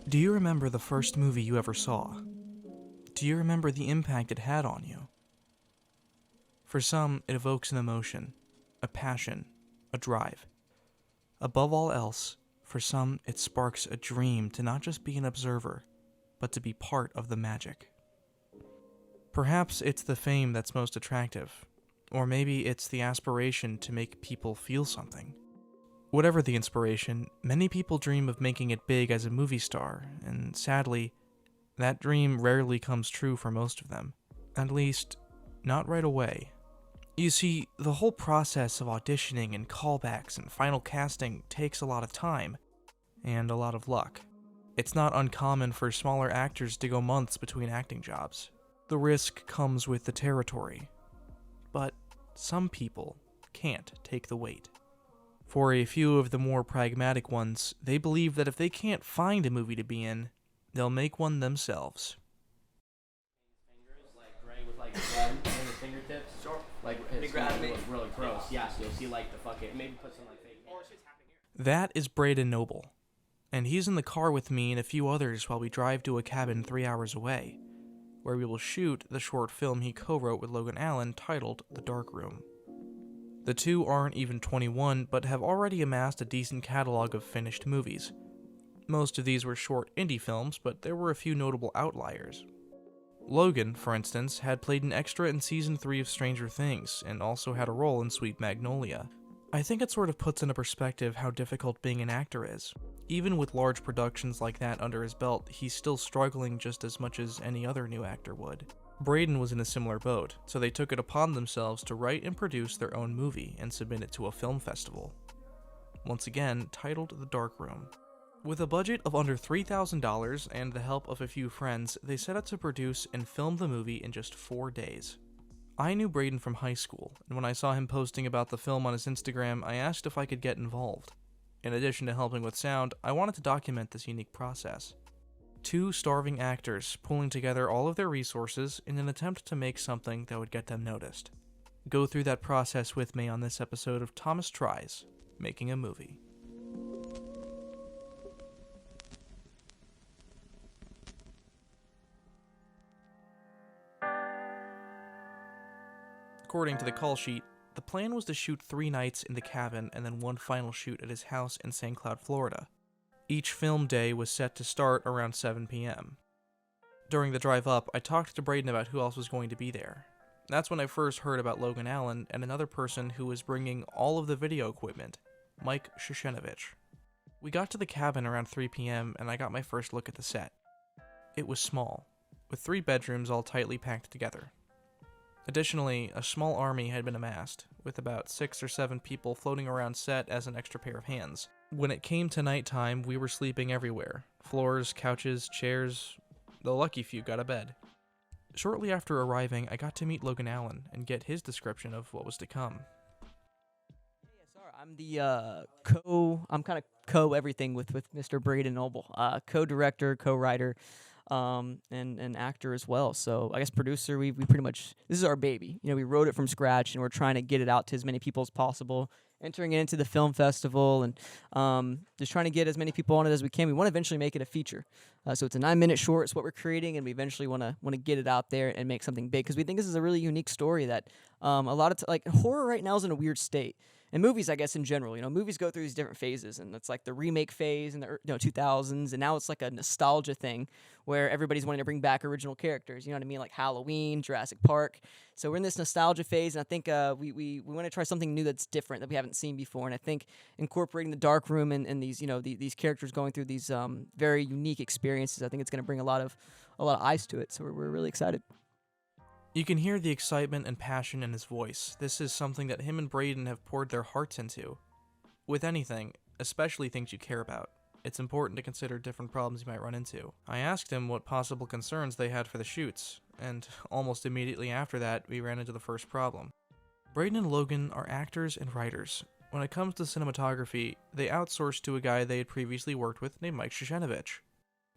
Do you remember the first movie you ever saw? Do you remember the impact it had on you? For some, it evokes an emotion, a passion, a drive. Above all else, for some, it sparks a dream to not just be an observer, but to be part of the magic. Perhaps it's the fame that's most attractive, or maybe it's the aspiration to make people feel something. Whatever the inspiration, many people dream of making it big as a movie star, and sadly, that dream rarely comes true for most of them. At least, not right away. You see, the whole process of auditioning and callbacks and final casting takes a lot of time, and a lot of luck. It's not uncommon for smaller actors to go months between acting jobs. The risk comes with the territory. But some people can't take the weight. For a few of the more pragmatic ones, they believe that if they can't find a movie to be in, they'll make one themselves. Fingers, like Dre with like blood in his fingertips. Sure. Like it's really, really gross. Yeah, so you'll see like the fucking maybe put some like fake. Or shit's happening here. That is Braden Noble, and he's in the car with me and a few others while we drive to a cabin 3 hours away, where we will shoot the short film he co-wrote with Logan Allen titled The Dark Room. The two aren't even 21, but have already amassed a decent catalog of finished movies. Most of these were short indie films, but there were a few notable outliers. Logan, for instance, had played an extra in Season 3 of Stranger Things, and also had a role in Sweet Magnolia. I think it sort of puts into perspective how difficult being an actor is. Even with large productions like that under his belt, he's still struggling just as much as any other new actor would. Braden was in a similar boat, so they took it upon themselves to write and produce their own movie and submit it to a film festival. Once again, titled The Dark Room. With a budget of under $3,000 and the help of a few friends, they set out to produce and film the movie in just 4 days. I knew Braden from high school, and when I saw him posting about the film on his Instagram, I asked if I could get involved. In addition to helping with sound, I wanted to document this unique process. 2 starving actors pulling together all of their resources in an attempt to make something that would get them noticed. Go through that process with me on this episode of Thomas Tries Making a Movie. According to the call sheet, the plan was to shoot 3 nights in the cabin and then one final shoot at his house in St. Cloud, Florida. Each film day was set to start around 7 p.m. During the drive up, I talked to Braden about who else was going to be there. That's when I first heard about Logan Allen and another person who was bringing all of the video equipment, Mike Shoshenovich. We got to the cabin around 3 p.m. and I got my first look at the set. It was small, with 3 bedrooms all tightly packed together. Additionally, a small army had been amassed, with about 6 or 7 people floating around set as an extra pair of hands. When it came to nighttime, we were sleeping everywhere. Floors, couches, chairs. The lucky few got a bed. Shortly after arriving, I got to meet Logan Allen and get his description of what was to come. I'm the I'm kind of co-everything with Mr. Braden Noble, co-director, co-writer, and actor as well. So I guess producer, we pretty much, this is our baby. You know, we wrote it from scratch and we're trying to get it out to as many people as possible, entering it into the film festival and just trying to get as many people on it as we can. We want to eventually make it a feature. So it's a 9-minute short. It's what we're creating, and we eventually want to get it out there and make something big because we think this is a really unique story that a lot of like horror right now is in a weird state. And movies, I guess, in general, you know, movies go through these different phases, and it's like the remake phase in the 2000s, and now it's like a nostalgia thing where everybody's wanting to bring back original characters, you know what I mean, like Halloween, Jurassic Park. So we're in this nostalgia phase, and I think we want to try something new that's different that we haven't seen before, and I think incorporating the dark room and these, you know, these characters going through these very unique experiences, I think it's going to bring a lot of eyes to it, so we're really excited. You can hear the excitement and passion in his voice. This is something that him and Braden have poured their hearts into. With anything, especially things you care about, it's important to consider different problems you might run into. I asked him what possible concerns they had for the shoots, and almost immediately after that, we ran into the first problem. Braden and Logan are actors and writers. When it comes to cinematography, they outsourced to a guy they had previously worked with named Mike Shoshenovich.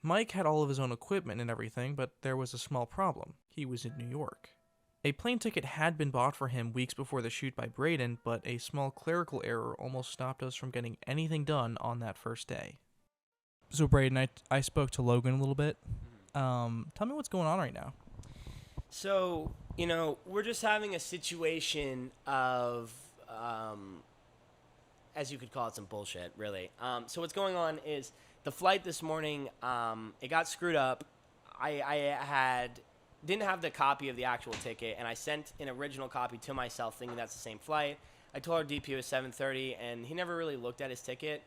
Mike had all of his own equipment and everything, but there was a small problem. He was in New York. A plane ticket had been bought for him weeks before the shoot by Braden, but a small clerical error almost stopped us from getting anything done on that first day. So, Braden, I spoke to Logan a little bit. Tell me what's going on right now. So, we're just having a situation of, as you could call it, some bullshit, really. So what's going on is the flight this morning, it got screwed up. I didn't have the copy of the actual ticket, and I sent an original copy to myself thinking that's the same flight. I told our DP it was 7:30, and he never really looked at his ticket,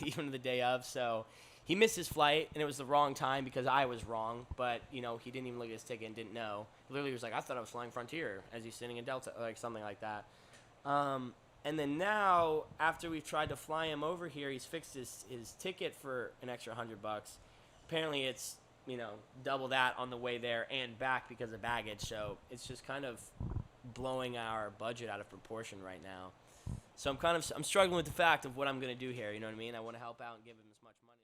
even the day of, so he missed his flight, and it was the wrong time because I was wrong, but, he didn't even look at his ticket and didn't know. He literally was like, I thought I was flying Frontier as he's sitting in Delta, like something like that. And then now, after we've tried to fly him over here, he's fixed his ticket for an extra $100. Apparently it's, double that on the way there and back because of baggage, so it's just kind of blowing our budget out of proportion right now. So I'm struggling with the fact of what I'm going to do here, you know what I mean? I want to help out and give him as much money.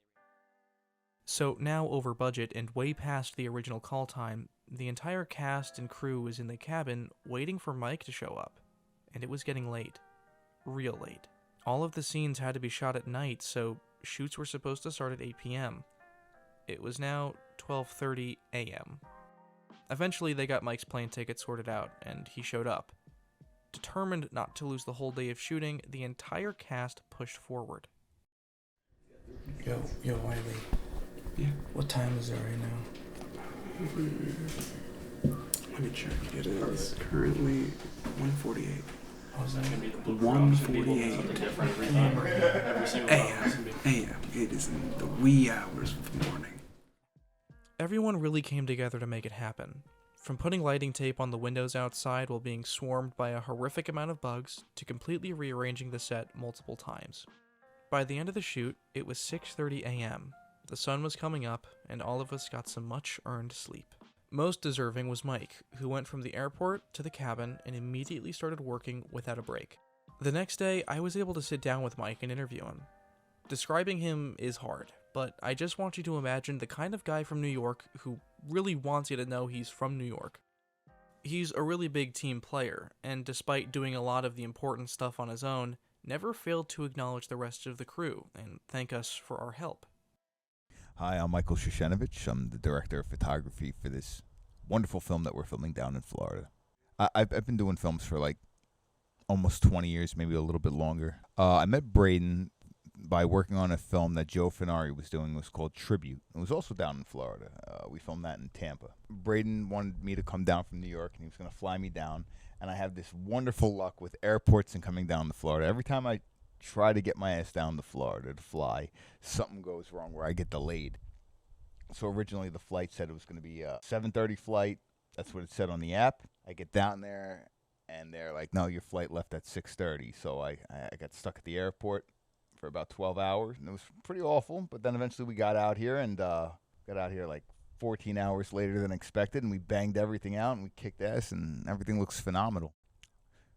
So now over budget and way past the original call time, the entire cast and crew was in the cabin waiting for Mike to show up. And it was getting late. Real late. All of the scenes had to be shot at night, so shoots were supposed to start at 8 p.m. It was now 12:30 a.m. Eventually they got Mike's plane ticket sorted out, and he showed up. Determined not to lose the whole day of shooting, the entire cast pushed forward. Yo, Wiley. Yeah. What time is it right now? Let me check. It is currently 1:48. Oh, is that 1:48 a.m. It is in the wee hours of the morning. Everyone really came together to make it happen. From putting lighting tape on the windows outside while being swarmed by a horrific amount of bugs, to completely rearranging the set multiple times. By the end of the shoot, it was 6:30 a.m. The sun was coming up, and all of us got some much-earned sleep. Most deserving was Mike, who went from the airport to the cabin and immediately started working without a break. The next day, I was able to sit down with Mike and interview him. Describing him is hard, but I just want you to imagine the kind of guy from New York who really wants you to know he's from New York. He's a really big team player, and despite doing a lot of the important stuff on his own, never failed to acknowledge the rest of the crew and thank us for our help. Hi, I'm Michael Shoshenovich. I'm the director of photography for this wonderful film that we're filming down in Florida. I've been doing films for like almost 20 years, maybe a little bit longer. I met Braden by working on a film that Joe Finari was doing. It was called Tribute. It was also down in Florida. We filmed that in Tampa. Braden wanted me to come down from New York, and he was going to fly me down. And I have this wonderful luck with airports and coming down to Florida. Every time I try to get my ass down to Florida to fly, something goes wrong where I get delayed. So originally the flight said it was going to be a 7:30 flight. That's what it said on the app. I get down there, and they're like, no, your flight left at 6:30. So I got stuck at the airport for about 12 hours, and it was pretty awful. But then eventually we got out here, and got out here like 14 hours later than expected, and we banged everything out, and we kicked ass, and everything looks phenomenal.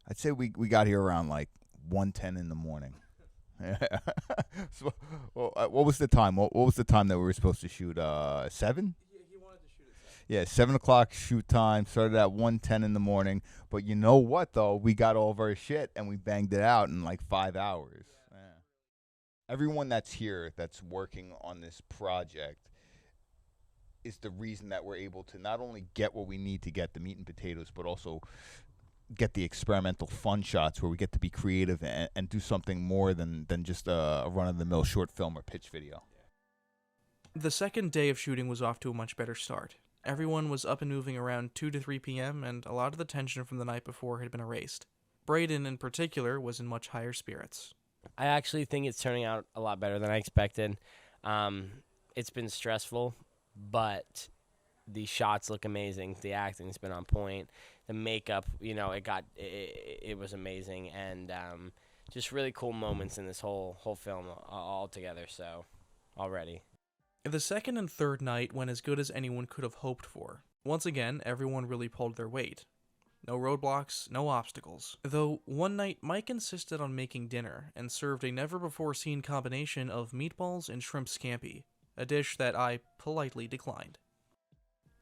I'd say we got here around like 1:10 in the morning. So, what was the time? What was the time that we were supposed to shoot? 7? Yeah, he wanted to shoot at 7. Yeah, 7 o'clock shoot time. Started at 1:10 in the morning. But you know what, though? We got all of our shit, and we banged it out in like 5 hours. Yeah. Everyone that's here that's working on this project is the reason that we're able to not only get what we need to get, the meat and potatoes, but also get the experimental fun shots where we get to be creative and do something more than just a run-of-the-mill short film or pitch video. The second day of shooting was off to a much better start. Everyone was up and moving around 2 to 3 p.m., and a lot of the tension from the night before had been erased. Braden, in particular, was in much higher spirits. I actually think it's turning out a lot better than I expected. It's been stressful, but the shots look amazing. The acting's been on point. The makeup, it was amazing, and just really cool moments in this whole film all together. So, already. The second and third night went as good as anyone could have hoped for. Once again, everyone really pulled their weight. No roadblocks, no obstacles. Though one night, Mike insisted on making dinner and served a never-before-seen combination of meatballs and shrimp scampi, a dish that I politely declined.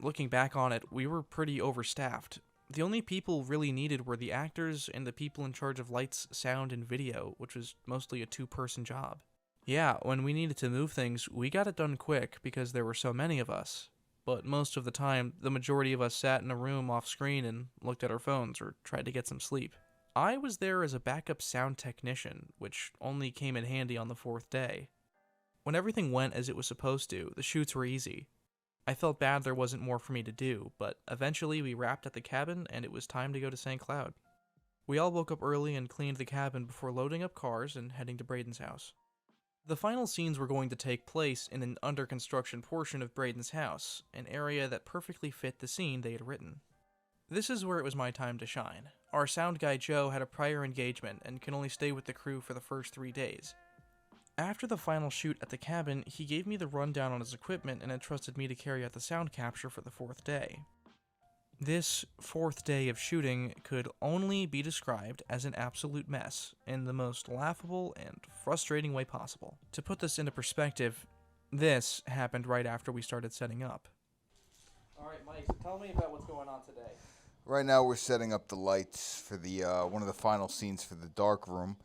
Looking back on it, we were pretty overstaffed. The only people really needed were the actors and the people in charge of lights, sound, and video, which was mostly a 2-person job. Yeah, when we needed to move things, we got it done quick because there were so many of us. But most of the time, the majority of us sat in a room off screen and looked at our phones or tried to get some sleep. I was there as a backup sound technician, which only came in handy on the 4th day. When everything went as it was supposed to, the shoots were easy. I felt bad there wasn't more for me to do, but eventually we wrapped at the cabin and it was time to go to St. Cloud. We all woke up early and cleaned the cabin before loading up cars and heading to Braden's house. The final scenes were going to take place in an under construction portion of Braden's house, an area that perfectly fit the scene they had written. This is where it was my time to shine. Our sound guy Joe had a prior engagement and could only stay with the crew for the first 3 days. After the final shoot at the cabin, he gave me the rundown on his equipment and entrusted me to carry out the sound capture for the 4th day. This 4th day of shooting could only be described as an absolute mess in the most laughable and frustrating way possible. To put this into perspective, this happened right after we started setting up. Alright, Mike, so tell me about what's going on today. Right now we're setting up the lights for the one of the final scenes for the dark room.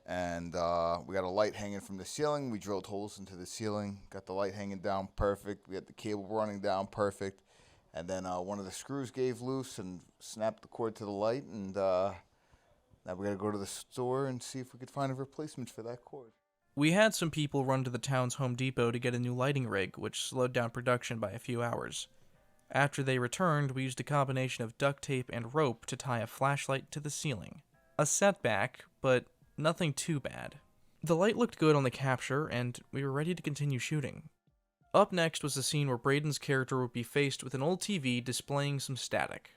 And we got a light hanging from the ceiling. We drilled holes into the ceiling, got the light hanging down perfect. We had the cable running down perfect. And then one of the screws gave loose and snapped the cord to the light. And now we got to go to the store and see if we could find a replacement for that cord. We had some people run to the town's Home Depot to get a new lighting rig, which slowed down production by a few hours. After they returned, we used a combination of duct tape and rope to tie a flashlight to the ceiling. A setback, but nothing too bad. The light looked good on the capture, and we were ready to continue shooting. Up next was a scene where Braden's character would be faced with an old TV displaying some static.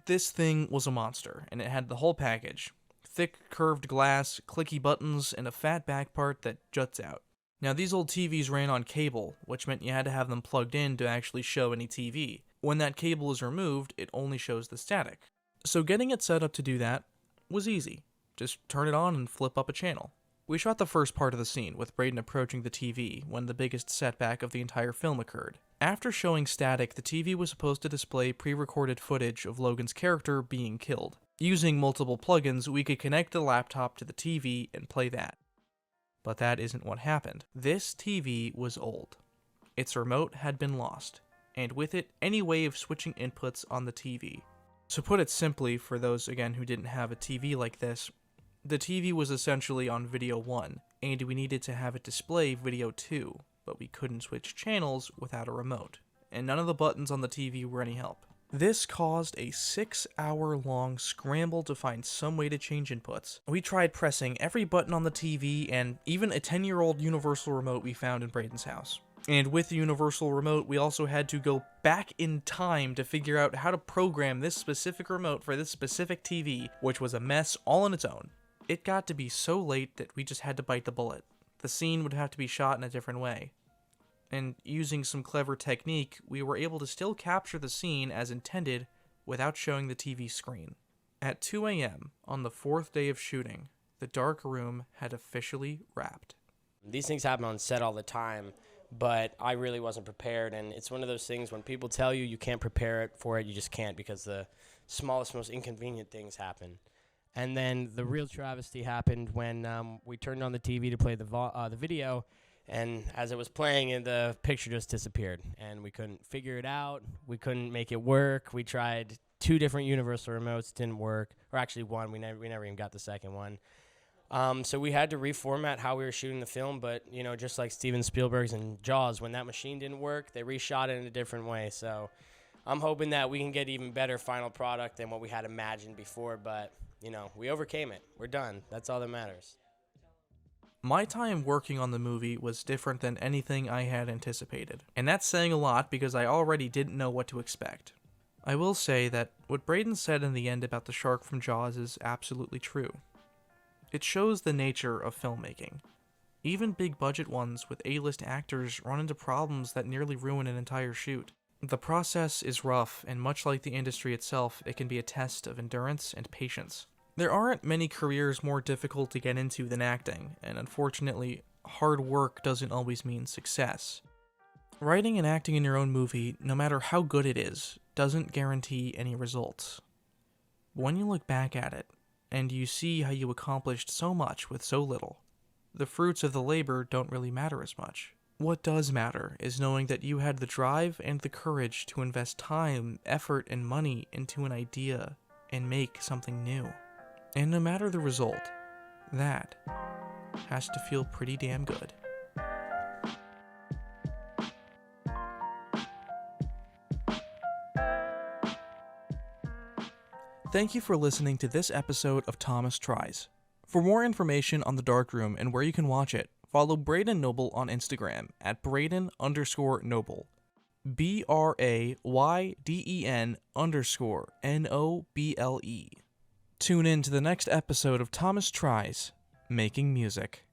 This thing was a monster, and it had the whole package. Thick, curved glass, clicky buttons, and a fat back part that juts out. Now, these old TVs ran on cable, which meant you had to have them plugged in to actually show any TV. When that cable is removed, it only shows the static. So getting it set up to do that was easy. Just turn it on and flip up a channel. We shot the first part of the scene, with Braden approaching the TV, when the biggest setback of the entire film occurred. After showing static, the TV was supposed to display pre-recorded footage of Logan's character being killed. Using multiple plugins, we could connect the laptop to the TV and play that. But that isn't what happened. This TV was old. Its remote had been lost, and with it, any way of switching inputs on the TV. To put it simply, for those, again, who didn't have a TV like this, the TV was essentially on video 1, and we needed to have it display video 2, but we couldn't switch channels without a remote, and none of the buttons on the TV were any help. This caused a 6-hour-long scramble to find some way to change inputs. We tried pressing every button on the TV, and even a 10-year-old universal remote we found in Braden's house. And with the universal remote, we also had to go back in time to figure out how to program this specific remote for this specific TV, which was a mess all on its own. It got to be so late that we just had to bite the bullet. The scene would have to be shot in a different way. And using some clever technique, we were able to still capture the scene as intended without showing the TV screen. At 2 a.m. on the 4th day of shooting, the dark room had officially wrapped. These things happen on set all the time, but I really wasn't prepared, and it's one of those things when people tell you you can't prepare for it, you just can't, because the smallest, most inconvenient things happen. And then the real travesty happened when we turned on the TV to play the video, and as it was playing, and the picture just disappeared, and we couldn't figure it out. We couldn't make it work. We tried 2 different universal remotes, didn't work, or actually one. We never even got the second one. So we had to reformat how we were shooting the film, but, you know, just like Steven Spielberg's and Jaws, when that machine didn't work, they reshot it in a different way. So I'm hoping that we can get even better final product than what we had imagined before, but, you know, we overcame it. We're done. That's all that matters. My time working on the movie was different than anything I had anticipated, and that's saying a lot because I already didn't know what to expect. I will say that what Braden said in the end about the shark from Jaws is absolutely true. It shows the nature of filmmaking. Even big budget ones with A-list actors run into problems that nearly ruin an entire shoot. The process is rough, and much like the industry itself, it can be a test of endurance and patience. There aren't many careers more difficult to get into than acting, and unfortunately, hard work doesn't always mean success. Writing and acting in your own movie, no matter how good it is, doesn't guarantee any results. When you look back at it, and you see how you accomplished so much with so little, the fruits of the labor don't really matter as much. What does matter is knowing that you had the drive and the courage to invest time, effort, and money into an idea and make something new. And no matter the result, that has to feel pretty damn good. Thank you for listening to this episode of Thomas Tries. For more information on The Dark Room and where you can watch it, follow Braden Noble on Instagram at Braden_Noble. BRAYDEN_NOBLE. Tune in to the next episode of Thomas Tries, Making Music.